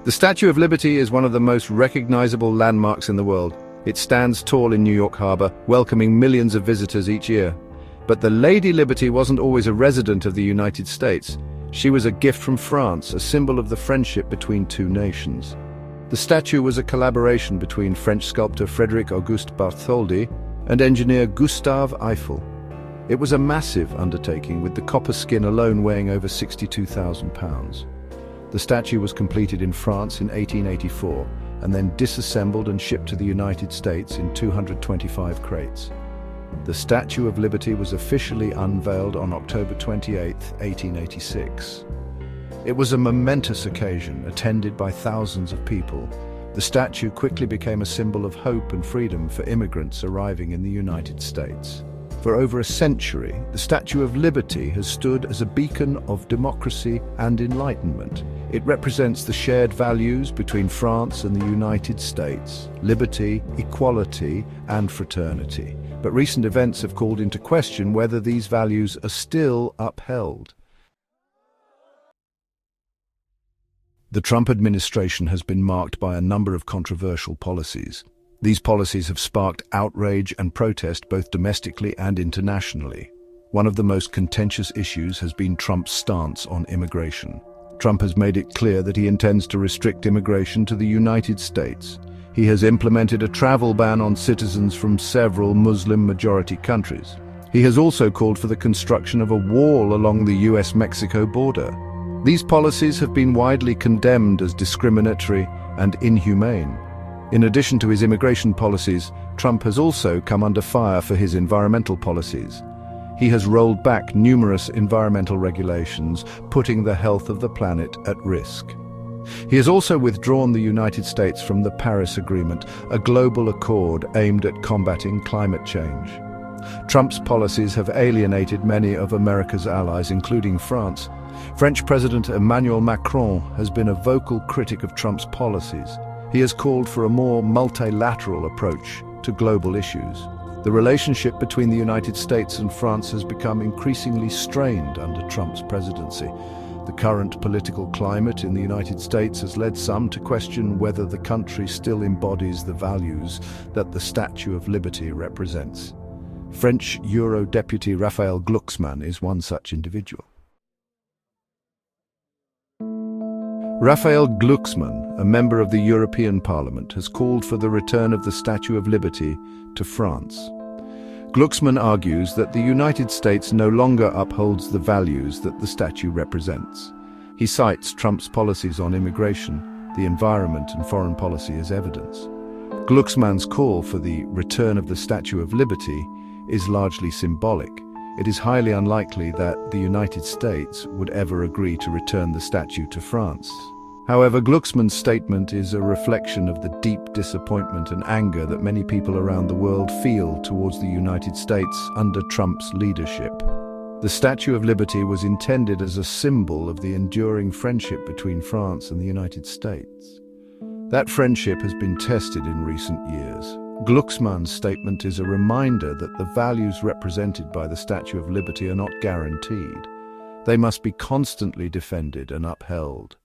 The Statue of Liberty is one of the most recognizable landmarks in the world. It stands tall in New York Harbor, welcoming millions of visitors each year. But the Lady Liberty wasn't always a resident of the United States. She was a gift from France, a symbol of the friendship between two nations. The statue was a collaboration between French sculptor Frédéric Auguste Bartholdi and engineer Gustave Eiffel. It was a massive undertaking, with the copper skin alone weighing over 62,000 pounds. The statue was completed in France in 1884 and then disassembled and shipped to the United States in 225 crates. The Statue of Liberty was officially unveiled on October 28, 1886. It was a momentous occasion, attended by thousands of people. The statue quickly became a symbol of hope and freedom for immigrants arriving in the United States. For over a century, the Statue of Liberty has stood as a beacon of democracy and enlightenment. It represents the shared values between France and the United States: liberty, equality, and fraternity. But recent events have called into question whether these values are still upheld. The Trump administration has been marked by a number of controversial policies. These policies have sparked outrage and protest both domestically and internationally. One of the most contentious issues has been Trump's stance on immigration. Trump has made it clear that he intends to restrict immigration to the United States. He has implemented a travel ban on citizens from several Muslim-majority countries. He has also called for the construction of a wall along the US-Mexico border. These policies have been widely condemned as discriminatory and inhumane. In addition to his immigration policies, Trump has also come under fire for his environmental policies. He has rolled back numerous environmental regulations, putting the health of the planet at risk. He has also withdrawn the United States from the Paris Agreement, a global accord aimed at combating climate change. Trump's policies have alienated many of America's allies, including France. French President Emmanuel Macron has been a vocal critic of Trump's policies. He has called for a more multilateral approach to global issues. The relationship between the United States and France has become increasingly strained under Trump's presidency. The current political climate in the United States has led some to question whether the country still embodies the values that the Statue of Liberty represents. French Euro-Deputy Raphael Glucksmann is one such individual. Raphael Glucksmann, a member of the European Parliament, has called for the return of the Statue of Liberty to France. Glucksmann argues that the United States no longer upholds the values that the statue represents. He cites Trump's policies on immigration, the environment, and foreign policy as evidence. Glucksmann's call for the return of the Statue of Liberty is largely symbolic. It is highly unlikely that the United States would ever agree to return the statue to France. However, Glucksmann's statement is a reflection of the deep disappointment and anger that many people around the world feel towards the United States under Trump's leadership. The Statue of Liberty was intended as a symbol of the enduring friendship between France and the United States. That friendship has been tested in recent years. Glucksmann's statement is a reminder that the values represented by the Statue of Liberty are not guaranteed. They must be constantly defended and upheld.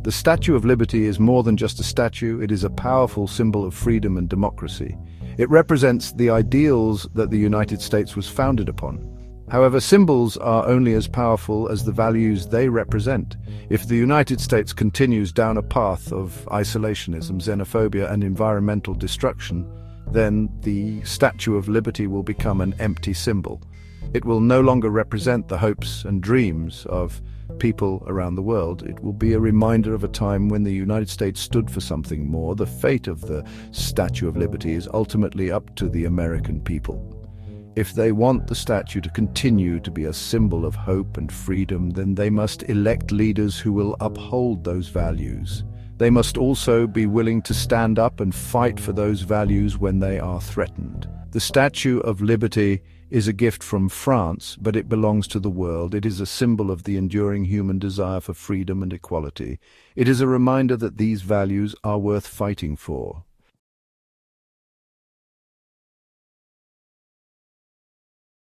The Statue of Liberty is more than just a statue. It is a powerful symbol of freedom and democracy. It represents the ideals that the United States was founded upon. However, symbols are only as powerful as the values they represent. If the United States continues down a path of isolationism, xenophobia, and environmental destruction, then the Statue of Liberty will become an empty symbol. It will no longer represent the hopes and dreams of people around the world. It will be a reminder of a time when the United States stood for something more. The fate of the Statue of Liberty is ultimately up to the American people. If they want the statue to continue to be a symbol of hope and freedom, then they must elect leaders who will uphold those values. They must also be willing to stand up and fight for those values when they are threatened. The Statue of Liberty is a gift from France, but it belongs to the world. It is a symbol of the enduring human desire for freedom and equality. It is a reminder that these values are worth fighting for.